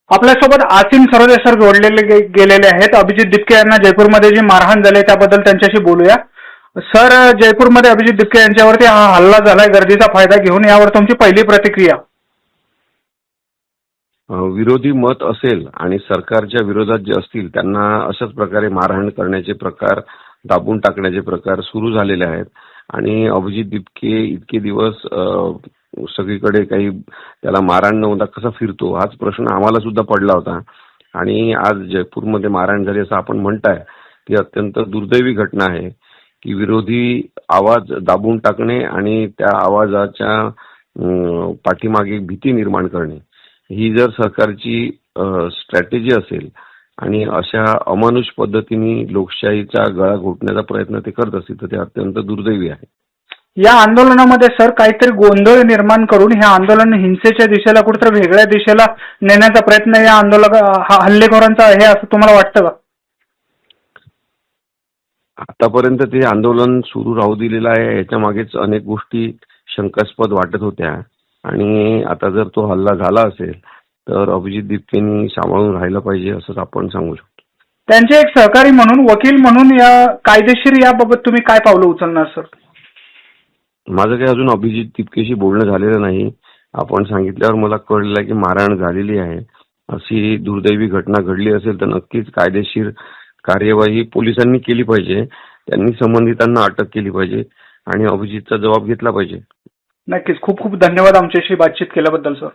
आपल्यासोबत आसिम सरोदे सर जोडलेले गेलेले आहेत. अभिजित दिपके यांना जयपूरमध्ये जी मारहाण झाली त्याबद्दल त्यांच्याशी बोलूया. सर, जयपूरमध्ये अभिजित दिपके यांच्यावरती हा हल्ला झालाय गर्दीचा फायदा घेऊन, यावर तुमची पहिली प्रतिक्रिया? विरोधी मत असेल आणि सरकारच्या विरोधात जे असतील त्यांना अशाच प्रकारे मारहाण करण्याचे प्रकार, दाबून टाकण्याचे प्रकार सुरू झालेले आहेत. आणि अभिजित दिपके इतके दिवस सगळीकडे काही त्याला मारहाण न होता कसा फिरतो हाच प्रश्न आम्हाला सुद्धा पडला होता. आणि आज जयपूरमध्ये मारहाण झाली असं आपण म्हणताय ती अत्यंत दुर्दैवी घटना आहे की विरोधी आवाज दाबून टाकणे आणि त्या आवाजाच्या पाठीमागे भीती निर्माण करणे ही जर सरकारची स्ट्रॅटेजी असेल आणि अशा अमानुष पद्धतीने लोकशाहीचा गळा घोटण्याचा प्रयत्न ते करत असतील तर ते अत्यंत दुर्दैवी आहे. या आंदोलनामध्ये सर काहीतरी गोंधळ निर्माण करून हे आंदोलन हिंसेच्या दिशेला कुठेतरी वेगळ्या दिशेला नेण्याचा प्रयत्न या हल्लेखोरांचा आहे असं तुम्हाला वाटतं का? आतापर्यंत ते आंदोलन सुरू राहू दिलेलं आहे. याच्या मागेच अनेक गोष्टी शंकास्पद वाटत होत्या आणि आता जर तो हल्ला झाला असेल तर अभिजित दिपकेंनी सांभाळून राहिलं पाहिजे असंच आपण सांगू शकतो. त्यांचे एक सहकारी म्हणून, वकील म्हणून या कायदेशीर याबाबत तुम्ही काय पावलं उचलणार सर? माझं काही अजून अभिजित दिपकेशी बोलणं झालेलं नाही. आपण सांगितल्यावर मला कळलं की मारहाण झालेली आहे. अशी दुर्दैवी घटना घडली असेल तर नक्कीच कायदेशीर कार्यवाही पोलिसांनी केली पाहिजे. त्यांनी संबंधितांना अटक केली पाहिजे आणि अभिजितचा जबाब घेतला पाहिजे. नक्कीच. खूप खूप धन्यवाद आमच्याशी बातचीत केल्याबद्दल सर.